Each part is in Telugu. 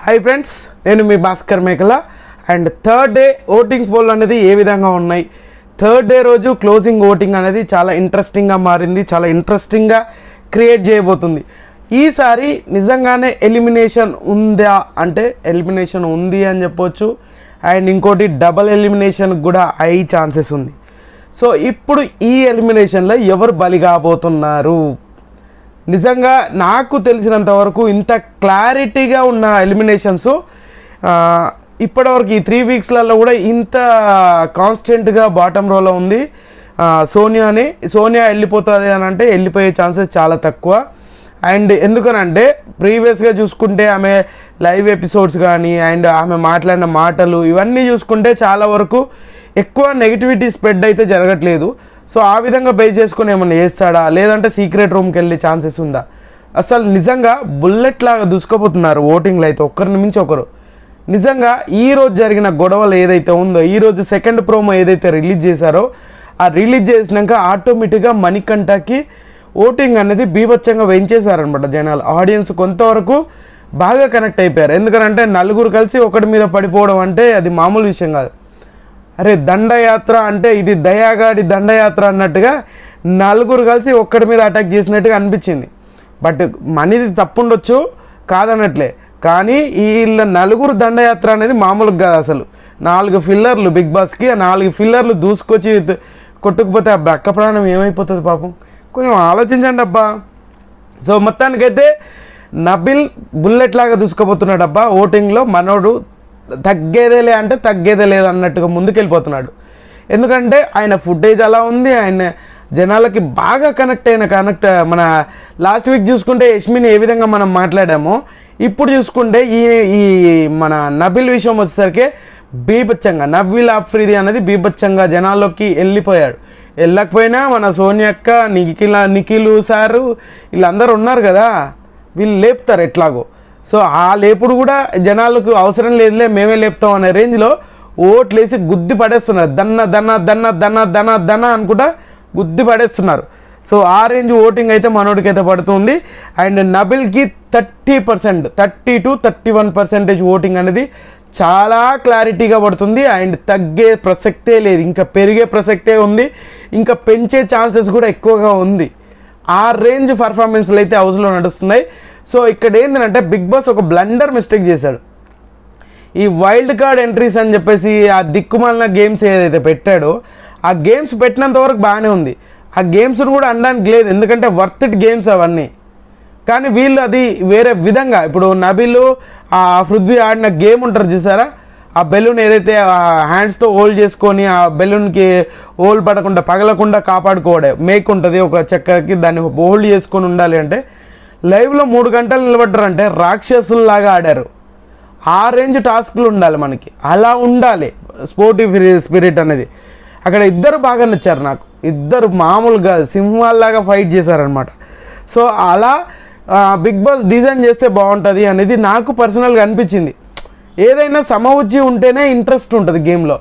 హాయ్ ఫ్రెండ్స్, నేను మీ భాస్కర్ మేకల. And third day voting poll అనేది ఏ విధంగా ఉన్నాయి, థర్డ్ డే రోజు క్లోజింగ్ ఓటింగ్ అనేది చాలా ఇంట్రెస్టింగ్గా మారింది, చాలా ఇంట్రెస్టింగ్గా క్రియేట్ చేయబోతుంది. ఈసారి నిజంగానే ఎలిమినేషన్ ఉందా అంటే ఎలిమినేషన్ ఉంది అని చెప్పొచ్చు. అండ్ ఇంకోటి డబల్ ఎలిమినేషన్ కూడా అయ్యే ఛాన్సెస్ ఉంది. సో ఇప్పుడు ఈ ఎలిమినేషన్లో ఎవరు బలి కాబోతున్నారు? నిజంగా నాకు తెలిసినంత వరకు ఇంత క్లారిటీగా ఉన్న ఎలిమినేషన్స్ ఇప్పటివరకు ఈ 3 వీక్స్లలో కూడా ఇంత కాన్స్టెంట్గా బాటమ్ రోలో ఉంది. సోనియా వెళ్ళిపోతుంది అని అంటే వెళ్ళిపోయే ఛాన్సెస్ చాలా తక్కువ. అండ్ ఎందుకనంటే ప్రీవియస్గా చూసుకుంటే ఆమె లైవ్ ఎపిసోడ్స్ కానీ అండ్ ఆమె మాట్లాడిన మాటలు ఇవన్నీ చూసుకుంటే చాలా వరకు ఎక్కువ నెగిటివిటీ స్ప్రెడ్ అయితే జరగట్లేదు. సో ఆ విధంగా బేస్ చేసుకుని ఏమన్నా చేస్తాడా, లేదంటే సీక్రెట్ రూమ్కి వెళ్ళే ఛాన్సెస్ ఉందా? అసలు నిజంగా బుల్లెట్ లాగా దూసుకుపోతున్నారు ఓటింగ్లో అయితే, ఒకరిని మించి ఒకరు. నిజంగా ఈరోజు జరిగిన గొడవలు ఏదైతే ఉందో, ఈరోజు సెకండ్ ప్రోమో ఏదైతే రిలీజ్ చేశారో, ఆ రిలీజ్ చేసినాక ఆటోమేటిక్గా మణికంఠకి ఓటింగ్ అనేది బీభత్సంగా వేయించేశారనమాట జనాలు. ఆడియన్స్ కొంతవరకు బాగా కనెక్ట్ అయిపోయారు. ఎందుకంటే నలుగురు కలిసి ఒకటి మీద పడిపోవడం అంటే అది మామూలు విషయం కాదు. అరే దండయాత్ర అంటే ఇది దయాగాడి దండయాత్ర అన్నట్టుగా నలుగురు కలిసి ఒక్కడి మీద అటాక్ చేసినట్టుగా అనిపించింది. బట్ మనీది తప్పు ఉండొచ్చు, కాదన్నట్లే. కానీ వీళ్ళ నలుగురు దండయాత్ర అనేది మామూలుగా కాదు. అసలు 4 ఫిల్లర్లు బిగ్ బాస్కి, ఆ 4 ఫిల్లర్లు దూసుకొచ్చి కొట్టుకుపోతే ఆ బక్క ప్రాణం ఏమైపోతుంది పాపం? కొంచెం ఆలోచించండి అబ్బా. సో మొత్తానికైతే నబిల్ బుల్లెట్ లాగా దూసుకుపోతున్నాడు అబ్బా ఓటింగ్లో. మనోడు తగ్గేదేలే అంటే తగ్గేదే లేదు అన్నట్టుగా ముందుకెళ్ళిపోతున్నాడు. ఎందుకంటే ఆయన ఫుటేజ్ అలా ఉంది, ఆయన జనాలకి బాగా కనెక్ట్ మన లాస్ట్ వీక్ చూసుకుంటే యష్మిని ఏ విధంగా మనం మాట్లాడామో, ఇప్పుడు చూసుకుంటే ఈ మన నబిల్ విషయం వచ్చేసరికి బీభత్సంగా నబిల్ ఆఫ్రిది అనేది బీభత్సంగా జనాల్లోకి వెళ్ళిపోయాడు. వెళ్ళకపోయినా మన సోనియక్క, నిఖిల్ సారు వీళ్ళందరూ ఉన్నారు కదా, వీళ్ళు లేపుతారు ఎట్లాగో. సో ఆ లేపుడు కూడా జనాలకు అవసరం లేదులే, మేమే లేపుతాం అనే రేంజ్లో ఓట్లేసి గుద్ది పడేస్తున్నారు. దన్న దన్న దన్న దన్న దన్న దన్న అనుకుంటా గుద్ది పడేస్తున్నారు. సో ఆ రేంజ్ ఓటింగ్ అయితే మనోడికైతే పడుతుంది. అండ్ నబిల్కి 30% 30 to 31% ఓటింగ్ అనేది చాలా క్లారిటీగా పడుతుంది. అండ్ తగ్గే ప్రసక్తే లేదు, ఇంకా పెరిగే ప్రసక్తే ఉంది, ఇంకా పెంచే ఛాన్సెస్ కూడా ఎక్కువగా ఉంది. ఆ రేంజ్ పర్ఫార్మెన్స్లు అయితే హౌస్లో నడుస్తున్నాయి. సో ఇక్కడ ఏంటంటే బిగ్ బాస్ ఒక బ్లండర్ మిస్టేక్ చేశాడు. ఈ వైల్డ్ కార్డ్ ఎంట్రీస్ అని చెప్పేసి ఆ దిక్కుమాలిన గేమ్స్ ఏదైతే పెట్టాడో, ఆ గేమ్స్ పెట్టినంత వరకు బాగానే ఉంది. ఆ గేమ్స్ను కూడా అనడానికి లేదు, ఎందుకంటే వర్త్ ఇట్ గేమ్స్ అవన్నీ. కానీ వీళ్ళు అది వేరే విధంగా, ఇప్పుడు నబిల్ ఆ పృథ్వీ ఆడిన గేమ్ ఉంటారు చూసారా, ఆ బెలూన్ ఏదైతే హ్యాండ్స్తో హోల్డ్ చేసుకొని ఆ బెలూన్కి హోల్ పడకుండా పగలకుండా కాపాడుకోవడే మేక్ ఉంటుంది ఒక చెక్కకి, దాన్ని హోల్డ్ చేసుకొని ఉండాలి అంటే లైవ్లో 3 గంటలు నిలబడ్డారంటే రాక్షసుల్లాగా ఆడారు. ఆ రేంజ్ టాస్క్లు ఉండాలి మనకి, అలా ఉండాలి స్పోర్టివ్ స్పిరిట్ అనేది. అక్కడ ఇద్దరు బాగా నచ్చారు నాకు, ఇద్దరు మామూలుగా సింహాల్లాగా ఫైట్ చేశారనమాట. సో అలా బిగ్ బాస్ డిజైన్ చేస్తే బాగుంటుంది అనేది నాకు పర్సనల్గా అనిపించింది. ఏదైనా సమవుజ్జి ఉంటేనే ఇంట్రెస్ట్ ఉంటుంది గేమ్లో.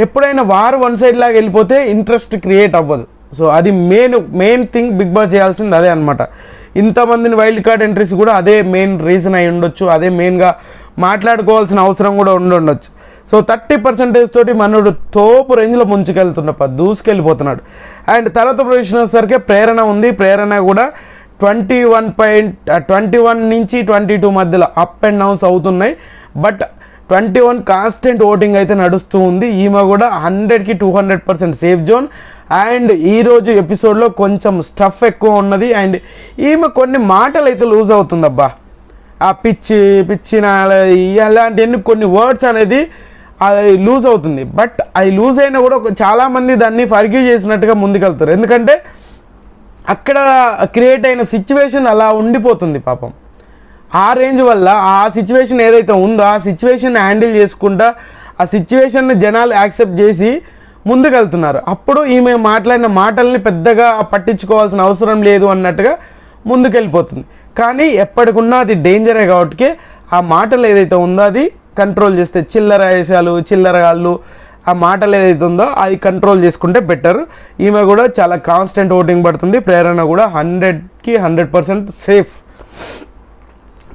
ఎప్పుడైనా వారు వన్ సైడ్ లాగా వెళ్ళిపోతే ఇంట్రెస్ట్ క్రియేట్ అవ్వదు. సో అది మెయిన్ థింగ్ బిగ్ బాస్ చేయాల్సింది అదే అనమాట. ఇంతమందిని వైల్డ్ కార్డ్ ఎంట్రీస్ కూడా అదే మెయిన్ రీజన్ అయి ఉండొచ్చు, అదే మెయిన్గా మాట్లాడుకోవాల్సిన అవసరం కూడా ఉండొచ్చు. సో 30% తోటి మనోడు తోపు రేంజ్లో ముంచుకెళ్తున్నప్ప దూసుకెళ్ళిపోతున్నాడు. అండ్ తర్వాత పొజిషన్ వచ్చేసరికి ప్రేరణ ఉంది. ప్రేరణ కూడా 21 నుంచి 22 మధ్యలో అప్ అండ్ డౌన్స్ అవుతున్నాయి. బట్ 21 కాన్స్టెంట్ ఓటింగ్ అయితే నడుస్తూ ఉంది. ఈమె కూడా 100కి 200% సేఫ్ జోన్. అండ్ ఈరోజు ఎపిసోడ్లో కొంచెం స్టఫ్ ఎక్కువ ఉన్నది. అండ్ ఈమె కొన్ని మాటలు అయితే లూజ్ అవుతుందబ్బా, ఆ పిచ్చిన అలాంటివన్నీ కొన్ని వర్డ్స్ అనేది అది లూజ్ అవుతుంది. బట్ అది లూజ్ అయినా కూడా చాలామంది దాన్ని ఫర్గ్యూ చేసినట్టుగా ముందుకెళ్తారు. ఎందుకంటే అక్కడ క్రియేట్ అయిన సిచ్యువేషన్ అలా ఉండిపోతుంది పాపం. ఆ రేంజ్ వల్ల ఆ సిచ్యువేషన్ ఏదైతే ఉందో ఆ సిచ్యువేషన్ హ్యాండిల్ చేసుకుంటా ఆ సిచ్యువేషన్ని జనాలు యాక్సెప్ట్ చేసి ముందుకెళ్తున్నారు. అప్పుడు ఈమె మాట్లాడిన మాటల్ని పెద్దగా పట్టించుకోవాల్సిన అవసరం లేదు అన్నట్టుగా ముందుకెళ్ళిపోతుంది. కానీ ఎప్పటికున్నా అది డేంజరే కాబట్టి ఆ మాటలు ఏదైతే ఉందో అది కంట్రోల్ చేస్తే, చిల్లర వేషాలు చిల్లరగాళ్ళు ఆ మాటలు ఏదైతే ఉందో అది కంట్రోల్ చేసుకుంటే బెటర్. ఈమె కూడా చాలా కాన్స్టెంట్ ఓటింగ్ పడుతుంది. ప్రేరణ కూడా 100కి 100% సేఫ్.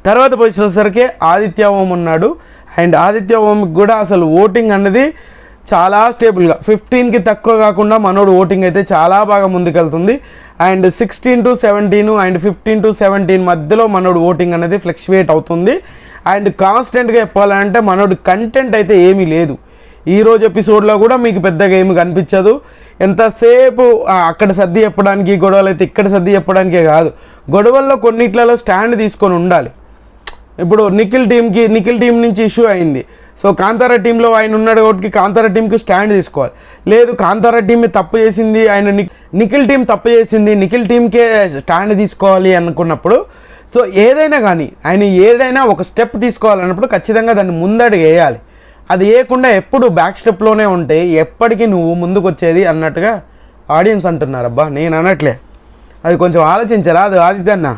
తర్వాత పొజిషన్ వచ్చేసరికి ఆదిత్య ఓం ఉన్నాడు. అండ్ ఆదిత్య ఓంకి కూడా అసలు ఓటింగ్ అనేది చాలా స్టేబుల్గా 15కి తక్కువ కాకుండా మనోడు ఓటింగ్ అయితే చాలా బాగా ముందుకెళ్తుంది. అండ్ 16 to 17 అండ్ 15 to 17 మధ్యలో మనోడు ఓటింగ్ అనేది ఫ్లక్చువేట్ అవుతుంది. అండ్ కాన్స్టెంట్గా చెప్పాలంటే మనోడు కంటెంట్ అయితే ఏమీ లేదు. ఈరోజు ఎపిసోడ్లో కూడా మీకు పెద్దగా ఏమి కనిపించదు. ఎంతసేపు అక్కడ సర్ది చెప్పడానికి, గొడవలు అయితే ఇక్కడ సర్ది చెప్పడానికే కాదు, గొడవల్లో కొన్నిట్లలో స్టాండ్ తీసుకొని ఉండాలి. ఇప్పుడు నిఖిల్ టీం నుంచి ఇష్యూ అయింది. సో కాంతారా టీంలో ఆయన ఉన్నాడు కాబట్టి కాంతారా టీంకి స్టాండ్ తీసుకోవాలి. లేదు కాంతారా టీం తప్పు చేసింది, ఆయన నిఖిల్ టీం తప్పు చేసింది, నిఖిల్ టీంకే స్టాండ్ తీసుకోవాలి అనుకున్నప్పుడు, సో ఏదైనా కానీ ఆయన ఏదైనా ఒక స్టెప్ తీసుకోవాలన్నప్పుడు ఖచ్చితంగా దాన్ని ముందడుగు వేయాలి. అది వేయకుండా ఎప్పుడు బ్యాక్ స్టెప్లోనే ఉంటే ఎప్పటికీ నువ్వు ముందుకు వచ్చేది అన్నట్టుగా ఆడియన్స్ అంటున్నారు. అబ్బా నేను అనట్లే, అది కొంచెం ఆలోచించరా. అది ఆదిత్యన్న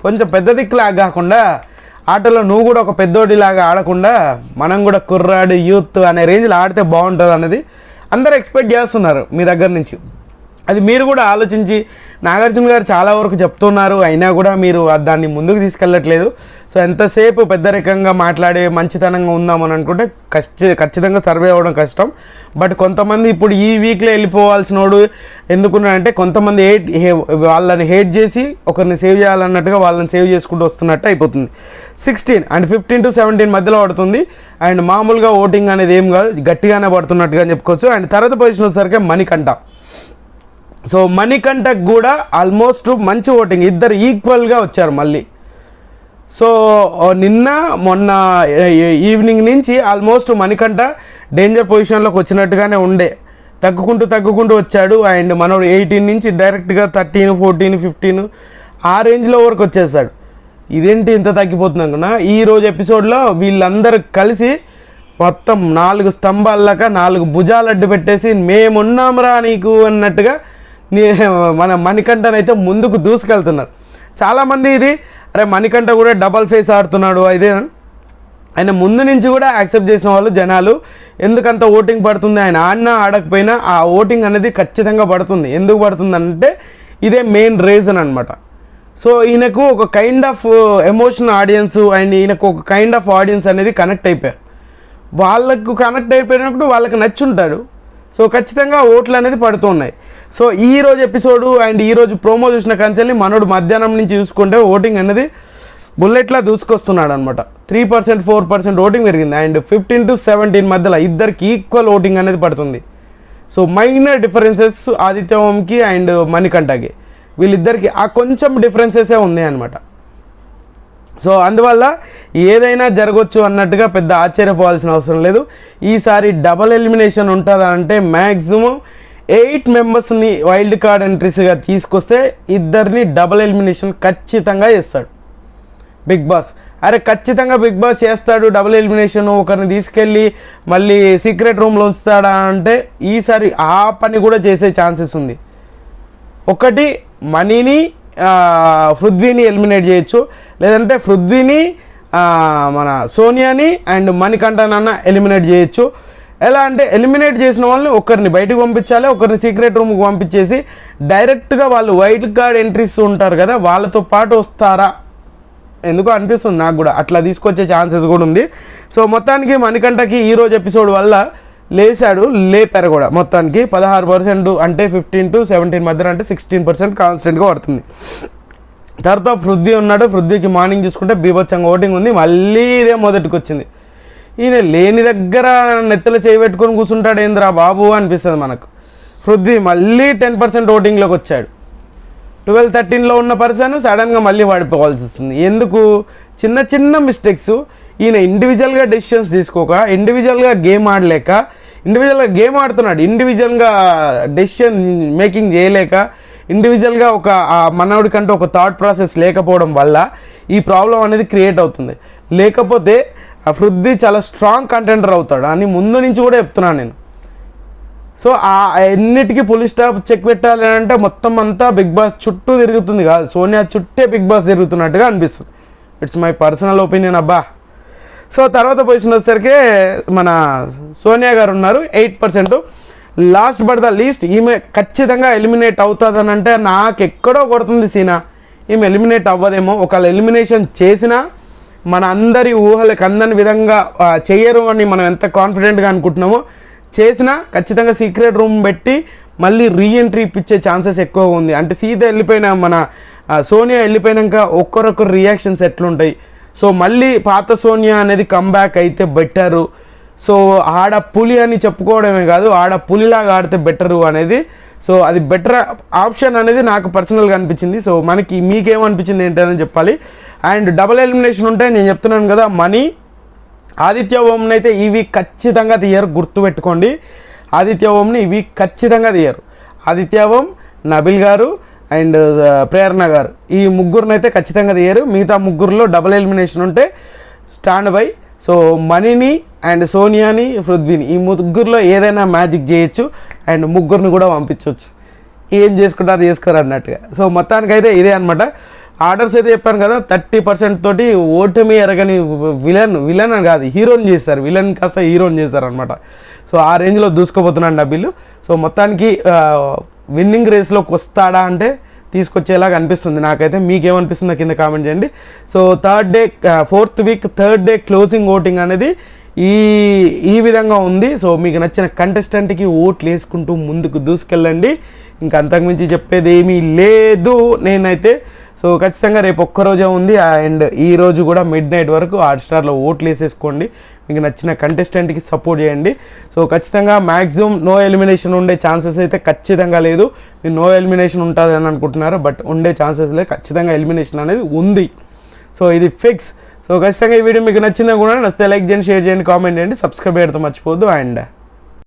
కొంచెం పెద్ద దిక్కులాగా కాకుండా ఆటలో నువ్వు కూడా ఒక పెద్దోడిలాగా ఆడకుండా మనం కూడా కుర్రాడు యూత్ అనే రేంజ్లో ఆడితే బాగుంటుంది అన్నది అందరూ ఎక్స్పెక్ట్ చేస్తున్నారు మీ దగ్గర నుంచి. అది మీరు కూడా ఆలోచించి, నాగార్జున గారు చాలా వరకు చెప్తున్నారు, అయినా కూడా మీరు దాన్ని ముందుకు తీసుకెళ్ళట్లేదు. సో ఎంతసేపు పెద్దరికంగా మాట్లాడే మంచితనంగా ఉందామని అనుకుంటే ఖచ్చితంగా సర్వే అవ్వడం కష్టం. బట్ కొంతమంది ఇప్పుడు ఈ వీక్లో వెళ్ళిపోవాల్సినోడు ఎందుకున్నాడంటే కొంతమంది వాళ్ళని హేట్ చేసి ఒకరిని సేవ్ చేయాలన్నట్టుగా వాళ్ళని సేవ్ చేసుకుంటూ వస్తున్నట్టు అయిపోతుంది. 16 అండ్ 15 to 17 మధ్యలో పడుతుంది. అండ్ మామూలుగా ఓటింగ్ అనేది ఏం కాదు, గట్టిగానే పడుతున్నట్టుగా చెప్పుకోవచ్చు. అండ్ తర్వాత పొజిషన్ వచ్చేసరికి మణికంఠ. సో మణికంఠకు కూడా ఆల్మోస్ట్ మంచి ఓటింగ్, ఇద్దరు ఈక్వల్గా వచ్చారు మళ్ళీ. సో మొన్న ఈవినింగ్ నుంచి ఆల్మోస్ట్ మణికంఠ డేంజర్ పొజిషన్లోకి వచ్చినట్టుగానే ఉండే, తగ్గుకుంటూ వచ్చాడు. అండ్ మనోడు 18 నుంచి డైరెక్ట్గా 13, 14, 15 ఆ రేంజ్లో వరకు వచ్చేసాడు. ఇదేంటి ఇంత తగ్గిపోతున్నాం కన్నా. ఈరోజు ఎపిసోడ్లో వీళ్ళందరూ కలిసి మొత్తం 4 స్తంభాలక 4 భుజాలు అడ్డు పెట్టేసి మేమున్నాంరా నీకు అన్నట్టుగా మన మణికంఠనైతే ముందుకు దూసుకెళ్తున్నారు. చాలామంది ఇది అరే మణికంఠ కూడా డబల్ ఫేస్ ఆడుతున్నాడు ఇదే ఆయన ముందు నుంచి కూడా యాక్సెప్ట్ చేసిన వాళ్ళు జనాలు. ఎందుకంత ఓటింగ్ పడుతుంది, ఆయన ఆడినా ఆడకపోయినా ఆ ఓటింగ్ అనేది ఖచ్చితంగా పడుతుంది. ఎందుకు పడుతుందంటే ఇదే మెయిన్ రీజన్ అనమాట. సో ఈయనకు ఒక kind of emotional audience and ఈయనకు ఒక కైండ్ ఆఫ్ ఆడియన్స్ అనేది కనెక్ట్ అయిపోయారు. వాళ్ళకు కనెక్ట్ అయిపోయినప్పుడు వాళ్ళకి నచ్చుంటాడు. సో ఖచ్చితంగా ఓట్లు అనేది పడుతున్నాయి. సో ఈరోజు ఎపిసోడు అండ్ ఈరోజు ప్రోమో చూసిన కంచెల్ని మనోడు మధ్యాహ్నం నుంచి చూసుకుంటే ఓటింగ్ అనేది బుల్లెట్లా దూసుకొస్తున్నాడు అనమాట. 3%, 4% ఓటింగ్ పెరిగింది. అండ్ 15 to 17 మధ్యలో ఇద్దరికి ఈక్వల్ ఓటింగ్ అనేది పడుతుంది. సో మైనర్ డిఫరెన్సెస్ ఆదిత్య ఓంకి అండ్ మణికంఠకి, వీళ్ళిద్దరికి ఆ కొంచెం డిఫరెన్సెసే ఉన్నాయి అనమాట. సో అందువల్ల ఏదైనా జరగవచ్చు అన్నట్టుగా పెద్ద ఆశ్చర్యపోవాల్సిన అవసరం లేదు. ఈసారి డబల్ ఎలిమినేషన్ ఉంటుందా అంటే మ్యాక్సిమం 8 మెంబర్స్ని వైల్డ్ కార్డ్ ఎంట్రీస్గా తీసుకొస్తే ఇద్దరిని డబల్ ఎలిమినేషన్ ఖచ్చితంగా చేస్తాడు బిగ్ బాస్. అరే ఖచ్చితంగా బిగ్ బాస్ చేస్తాడు డబుల్ ఎలిమినేషన్. ఒకరిని తీసుకెళ్ళి మళ్ళీ సీక్రెట్ రూమ్లో ఉంచుతాడా అంటే ఈసారి ఆ పని కూడా చేసే ఛాన్సెస్ ఉంది. ఒకటి మనీని పృథ్వీని ఎలిమినేట్ చేయొచ్చు, లేదంటే పృథ్వీని మన సోనియాని అండ్ మణికంఠనన్న ఎలిమినేట్ చేయొచ్చు. ఎలా అంటే ఎలిమినేట్ చేసిన వాళ్ళని ఒకరిని బయటకు పంపించాలి, ఒకరిని సీక్రెట్ రూమ్కి పంపించేసి డైరెక్ట్గా వాళ్ళు వైల్డ్ కార్డ్ ఎంట్రీస్ ఉంటారు కదా వాళ్ళతో పాటు వస్తారా ఎందుకో అనిపిస్తుంది నాకు కూడా. అట్లా తీసుకొచ్చే ఛాన్సెస్ కూడా ఉంది. సో మొత్తానికి మణికంఠకి ఈరోజు ఎపిసోడ్ వల్ల లేపారు కూడా. మొత్తానికి 16% అంటే 15 to 17 మధ్యలో అంటే 16% కాన్స్టెంట్గా పడుతుంది. తర్వాత పృథ్వీ ఉన్నాడు. పృథ్వీకి మార్నింగ్ చూసుకుంటే బీభత్సంగా ఓటింగ్ ఉంది. మళ్ళీ ఇదే మొదటికి వచ్చింది. ఈయన లేని దగ్గర నెత్తలు చేయబెట్టుకొని కూర్చుంటాడు ఏంద్రా బాబు అనిపిస్తుంది మనకు. పృథ్వీ మళ్ళీ 10% ఓటింగ్లోకి వచ్చాడు. 12-13లో ఉన్న పర్సన్ సడన్గా మళ్ళీ పడిపోవాల్సి వస్తుంది. ఎందుకు? చిన్న చిన్న మిస్టేక్స్. ఈయన ఇండివిజువల్గా డెసిషన్స్ తీసుకోక, ఇండివిజువల్గా గేమ్ ఆడలేక, ఇండివిజువల్గా గేమ్ ఆడుతున్నాడు, ఇండివిజువల్గా డెసిషన్ మేకింగ్ చేయలేక, ఇండివిజువల్గా ఒక మనవుడికంటే ఒక థాట్ ప్రాసెస్ లేకపోవడం వల్ల ఈ ప్రాబ్లం అనేది క్రియేట్ అవుతుంది. లేకపోతే పృథ్వీ చాలా స్ట్రాంగ్ కంటెంటర్ అవుతాడు అని ముందు నుంచి కూడా చెప్తున్నాను నేను. సో ఆ ఎన్నిటికీ పులి స్టాప్ చెక్ పెట్టాలి అంటే మొత్తం అంతా బిగ్ బాస్ చుట్టూ తిరుగుతుంది కాదు, సోనియా చుట్టే బిగ్ బాస్ తిరుగుతున్నట్టుగా అనిపిస్తుంది. ఇట్స్ మై పర్సనల్ ఒపీనియన్ అబ్బా. సో తర్వాత పొజిషన్ వచ్చేసరికి మన సోనియా గారు ఉన్నారు 8%. లాస్ట్ బట్ ద లీస్ట్ ఈమె ఖచ్చితంగా ఎలిమినేట్ అవుతుందని అంటే నాకు ఎక్కడో కొడుతుంది సీనా. ఈమె ఎలిమినేట్ అవ్వదేమో. ఒకవేళ ఎలిమినేషన్ చేసినా మన అందరి ఊహలకు అందని విధంగా చెయ్యరు అని మనం ఎంత కాన్ఫిడెంట్గా అనుకుంటున్నామో, చేసినా ఖచ్చితంగా సీక్రెట్ రూమ్ పెట్టి మళ్ళీ రీఎంట్రీ ఇప్పించే ఛాన్సెస్ ఎక్కువగా ఉంది. అంటే సీత వెళ్ళిపోయిన మన సోనియా వెళ్ళిపోయినాక ఒక్కరొక్కరు రియాక్షన్స్ ఎట్లుంటాయి. సో మళ్ళీ పాత సోనియా అనేది కంబ్యాక్ అయితే బెటరు. సో ఆడ పులి అని చెప్పుకోవడమే కాదు, ఆడ పులిలాగా ఆడితే బెటరు అనేది. సో అది బెటర్ ఆప్షన్ అనేది నాకు పర్సనల్గా అనిపించింది. సో మీకేమనిపించింది ఏంటని చెప్పాలి. అండ్ డబుల్ ఎలిమినేషన్ ఉంటే నేను చెప్తున్నాను కదా, మనీ ఆదిత్య ఓంని అయితే ఈ వీక్ ఖచ్చితంగా తీయరు, గుర్తుపెట్టుకోండి. ఆదిత్య ఓంని ఈ వీక్ ఖచ్చితంగా తీయరు. ఆదిత్య ఓం, నబిల్ గారు అండ్ ప్రేరణ గారు, ఈ ముగ్గురిని అయితే ఖచ్చితంగా తీయరు. మిగతా ముగ్గురులో డబుల్ ఎలిమినేషన్ ఉంటే స్టాండ్ బై. సో మనీని అండ్ సోనియాని, పృథ్వీని, ఈ ముగ్గురులో ఏదైనా మ్యాజిక్ చేయొచ్చు అండ్ ముగ్గురిని కూడా పంపించవచ్చు. ఏం చేసుకుంటారు చేసుకోరు అన్నట్టుగా. సో మొత్తానికైతే ఇదే అనమాట. ఆర్డర్స్ అయితే చెప్పాను కదా, 30% తోటి ఓటమి ఎరగని విలన్ అని కాదు, హీరోని చేస్తారు. విలన్ కాస్త హీరోని చేస్తారు అనమాట. సో ఆ రేంజ్లో దూసుకోబోతున్నాడు డబ్బులు. సో మొత్తానికి విన్నింగ్ రేస్లోకి వస్తాడా అంటే తీసుకొచ్చేలాగా అనిపిస్తుంది నాకైతే. మీకేమనిపిస్తుందో కింద కామెంట్ చేయండి. So fourth week third day closing voting అనేది ఈ విధంగా ఉంది. సో మీకు నచ్చిన కంటెస్టెంట్కి ఓట్లు వేసుకుంటూ ముందుకు దూసుకెళ్ళండి. ఇంకా అంతకుమించి చెప్పేది ఏమీ లేదు నేనైతే. సో ఖచ్చితంగా రేపు ఒక్కరోజే ఉంది అండ్ ఈ రోజు కూడా మిడ్-నైట్ వరకు హాట్‌స్టార్లో ఓట్లు వేసేసుకోండి. మీకు నచ్చిన కంటెస్టెంట్కి సపోర్ట్ చేయండి. సో ఖచ్చితంగా మ్యాక్సిమం నో ఎలిమినేషన్ ఉండే ఛాన్సెస్ అయితే ఖచ్చితంగా లేదు. మీరు నో ఎలిమినేషన్ ఉంటుంది అని అనుకుంటున్నారు, బట్ ఉండే ఛాన్సెస్ లేదు, ఖచ్చితంగా ఎలిమినేషన్ అనేది ఉంది. సో ఇది ఫిక్స్. సో ఖచ్చితంగా ఈ వీడియో మీకు నచ్చినా కూడా నచ్చితే లైక్ చేయండి, షేర్ చేయండి, కామెంట్ చేయండి, సబ్స్క్రైబ్ చేయడం మర్చిపోద్దు. అండ్